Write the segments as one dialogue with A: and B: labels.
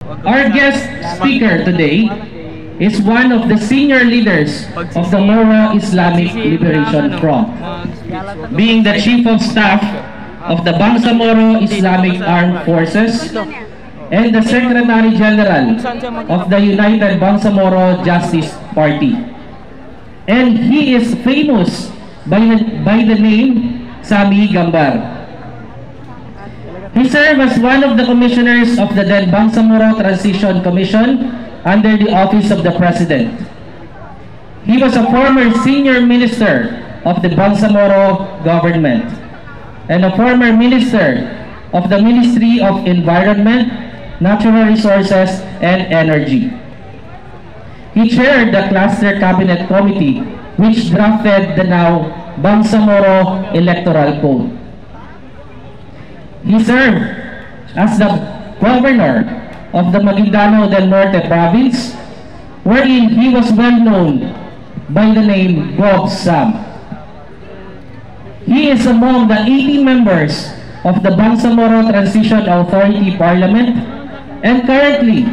A: Our guest speaker today is one of the senior leaders of the Moro Islamic Liberation Front, being the Chief of Staff of the Bangsamoro Islamic Armed Forces and the Secretary General of the United Bangsamoro Justice Party. And he is famous by the name Sami Gambar. He served as one of the commissioners of the then Bangsamoro Transition Commission under the Office of the President. He was a former senior minister of the Bangsamoro government and a former minister of the Ministry of Environment, Natural Resources, and Energy. He chaired the Cluster Cabinet Committee which drafted the now Bangsamoro Electoral Code. He served as the governor of the Maguindano del Norte province, wherein he was well known by the name Bob Sam. He is among the 80 members of the Bangsamoro Transition Authority Parliament and currently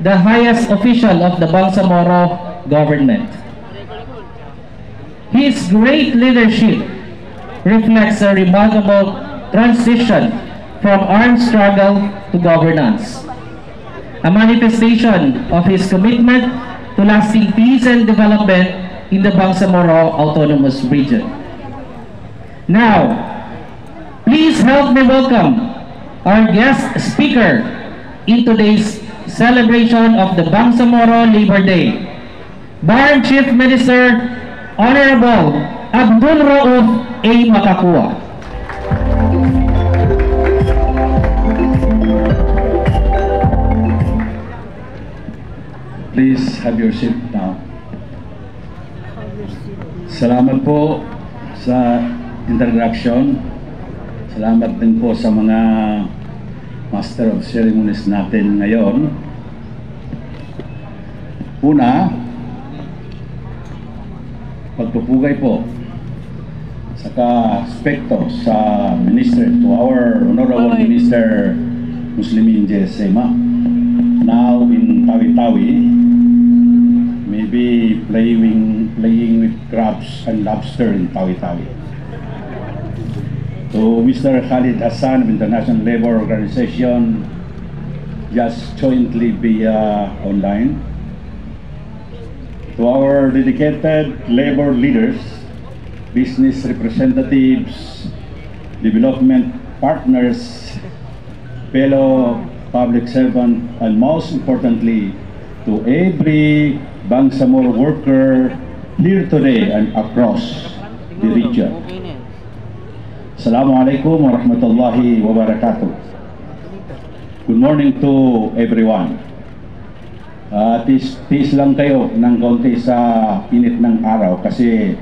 A: the highest official of the Bangsamoro government. His great leadership reflects a remarkable transition from armed struggle to governance, a manifestation of his commitment to lasting peace and development in the Bangsamoro Autonomous Region. Now, please help me welcome our guest speaker in today's celebration of the Bangsamoro Labor Day, Barm Chief Minister Honorable Abdul Rauf A. Makakua.
B: Please have your seat now. Salamat po sa introduction. Salamat din po sa mga Master of Ceremonies natin ngayon. Una, pagpupugay po saka aspekto sa Minister, to our Honorable Minister Muslimin J. Sema, now in Tawi-Tawi, maybe playing with crabs and lobster in Tawi-Tawi. To Mr. Khalid Hassan of International Labor Organization, just jointly via online. To our dedicated labor leaders, business representatives, development partners, fellow public servant, and most importantly, to every Bangsamoro worker here today and across the region. Assalamualaikum warahmatullahi wabarakatuh. Good morning to everyone. Tis lang kayo ng konti sa init ng araw kasi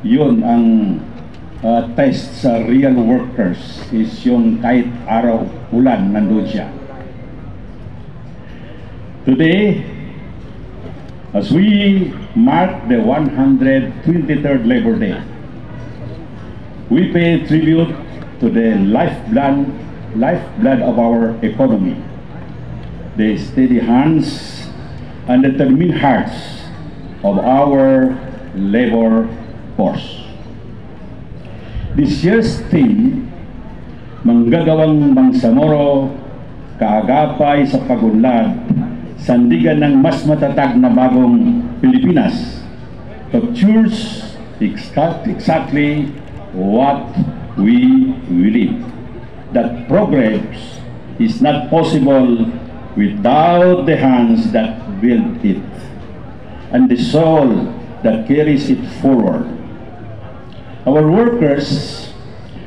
B: yun ang test sa real workers, is yung kahit araw ulan nandun siya. Today, as we mark the 123rd Labor Day, we pay tribute to the lifeblood of our economy, the steady hands and determined hearts of our labor force. This year's theme, Manggagawang Bangsamoro, kaagapay sa pagunlad, sandigan ng mas matatag na bagong Pilipinas, captures exactly what we believe, that progress is not possible without the hands that build it and the soul that carries it forward. Our workers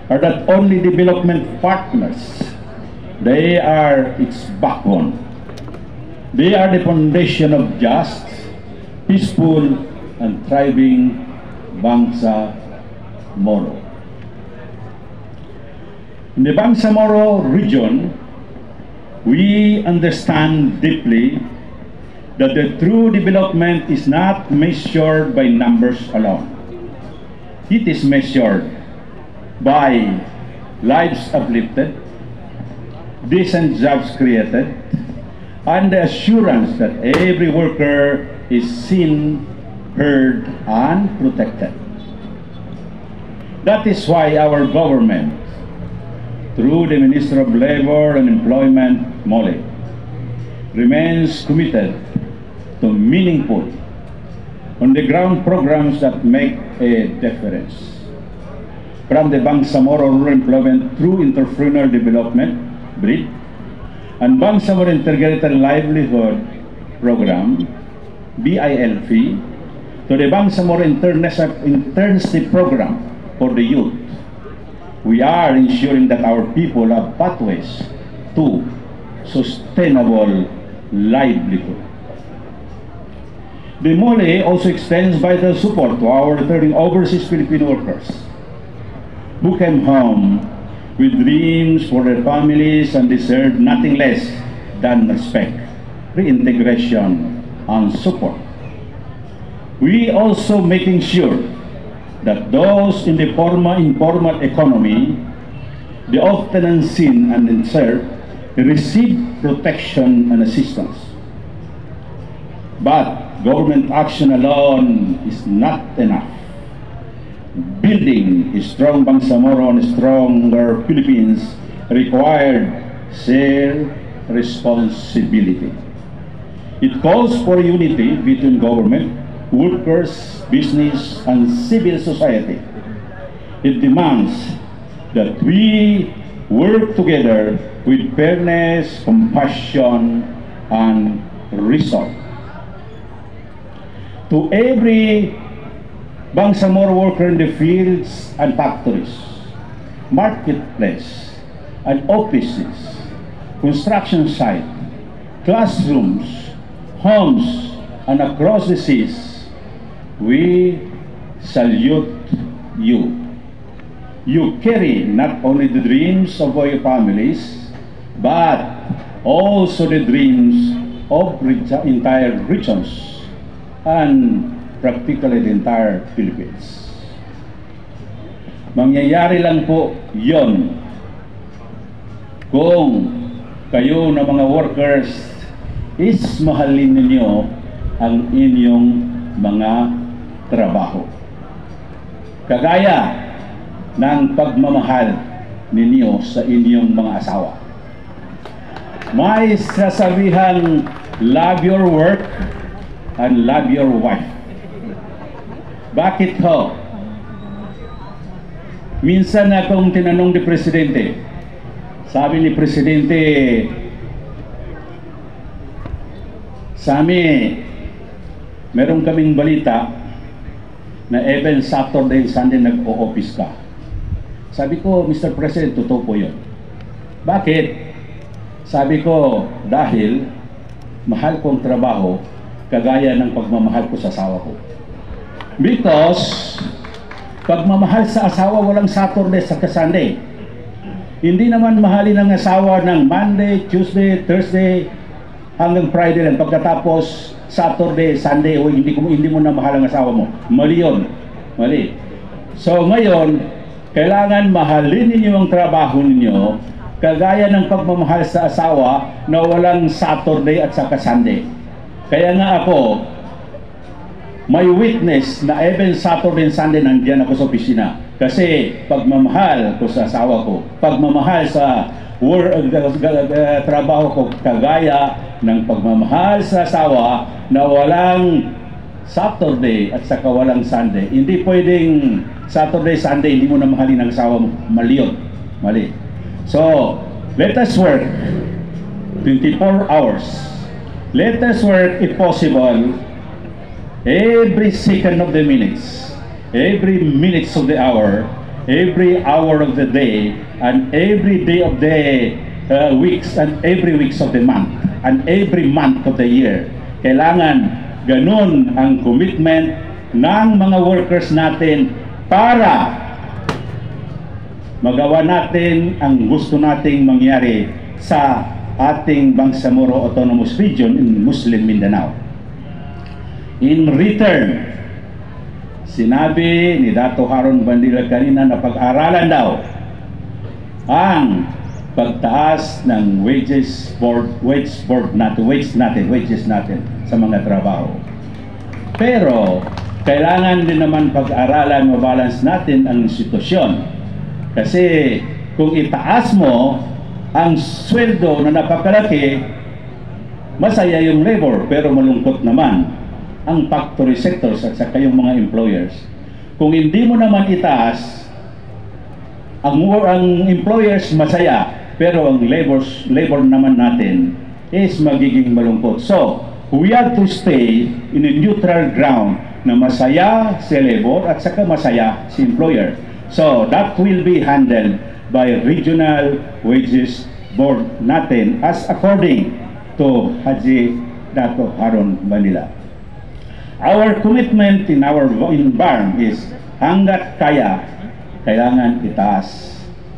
B: are not only development partners, they are its backbone. They are the foundation of just, peaceful, and thriving Bangsamoro. In the Bangsamoro region, we understand deeply that the true development is not measured by numbers alone. It is measured by lives uplifted, decent jobs created, and the assurance that every worker is seen, heard, and protected. That is why our government, through the Minister of Labor and Employment, Mole, remains committed to meaningful, on-the-ground programs that make a difference. From the Bangsamoro Rural Employment through Entrepreneurial Development, BRID, and Bangsamoro Integrated Livelihood Program, BILP, to the Bangsamoro Internship Program for the youth, we are ensuring that our people have pathways to sustainable livelihood. The MOLE also extends vital support to our returning overseas Filipino workers who came home with dreams for their families and deserve nothing less than respect, reintegration, and support. We also making sure that those in the informal economy, the often unseen and unserved, receive protection and assistance. But government action alone is not enough. Building a strong Bangsamoro and a stronger Philippines required shared responsibility. It calls for unity between government, workers, business, and civil society. It demands that we work together with fairness, compassion, and resolve. To every Bangsamoro worker in the fields and factories, marketplace, and offices, construction site, classrooms, homes, and across the seas, we salute you. You carry not only the dreams of your families, but also the dreams of entire regions and practically the entire Philippines. Mangyayari lang po yon kung kayo na mga workers is mahalin ninyo ang inyong mga trabaho. Kagaya ng pagmamahal ninyo sa inyong mga asawa. May sasabihan, love your work and love your wife. Bakit ho? Minsan akong tinanong ni Presidente, sabi ni Presidente, Sami, meron kaming balita na even Saturday and Sunday nag-o-office ka. Sabi ko, Mr. President, totoo po yun. Bakit? Sabi ko, dahil mahal kong trabaho kagaya ng pagmamahal ko sa asawa ko. Because pagmamahal sa asawa walang Saturday sa Sunday. Hindi naman mahalin ng asawa ng Monday, Tuesday, Thursday hanggang Friday lang. Pagkatapos Saturday, Sunday, hindi mo na mahal ang asawa mo. Mali yun. Mali. So ngayon, kailangan mahalin ninyo ang trabaho ninyo kagaya ng pagmamahal sa asawa na walang Saturday at saka Sunday. Kaya nga ako, may witness na even Saturday and Sunday nandiyan ako sa opisina. Kasi pagmamahal ko sa asawa ko, pagmamahal sa trabaho ko, kagaya ng pagmamahal sa asawa na walang Saturday at saka walang Sunday. Hindi pwedeng Saturday, Sunday, hindi mo na mahalin ang asawa mo. Mali yun. Mali. So, let us work 24 hours. Let us work, if possible, every second of the minutes, every minutes of the hour, every hour of the day, and every day of the weeks, and every weeks of the month, and every month of the year. Kailangan ganun ang commitment ng mga workers natin para magawa natin ang gusto nating mangyari sa ating Bangsamoro Autonomous Region in Muslim Mindanao. In return, sinabi ni Dato Haron Bandila kanina na pag-aralan daw ang pagtaas ng wages natin sa mga trabaho. Pero kailangan din naman pag-aralan, mabalance natin ang institusyon. Kasi kung itaas mo ang sweldo na napakalaki, masaya yung labor, pero malungkot naman ang factory sectors at saka yung mga employers. Kung hindi mo naman itaas, ang employers masaya, pero ang labor naman natin is magiging malungkot. So, we have to stay in a neutral ground na masaya si labor at saka masaya si employer. So, that will be handled by Regional Wages Board natin as according to Haji Dato Harun Manila. Our commitment in BARM is hanggat kaya, kailangan itaas.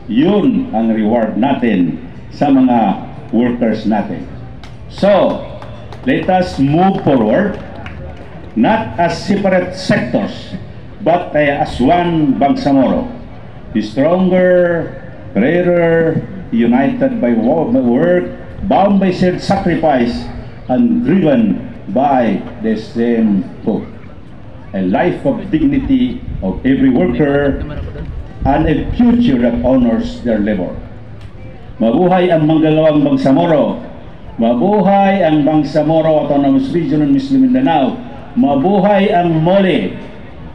B: Yun ang reward natin sa mga workers natin. So, let us move forward, not as separate sectors, but as one Bangsamoro. Stronger, greater, united by work, bound by shared sacrifice, and driven by the same hope. A life of dignity of every worker and a future that honors their labor. Mabuhay ang manggagawang Bangsamoro. Mabuhay ang Bangsamoro Autonomous Region ng Muslim Mindanao. Mabuhay ang MOLE.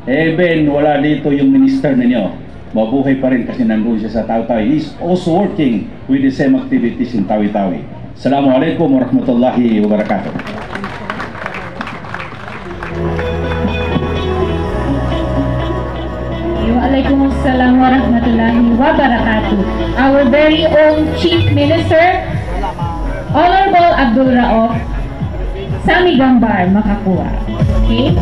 B: Even wala dito yung minister ninyo, mabuhay pa rin kasi nandun siya sa Tawi-Tawi. He's also working with the same activities in Tawi-Tawi. Assalamualaikum warahmatullahi wabarakatuh.
C: Waalaikumsalam warahmatullahi wabarakatuh. Our very own Chief Minister, Honorable Abdul Rauf Sami Gambar Makakuwa. Okay?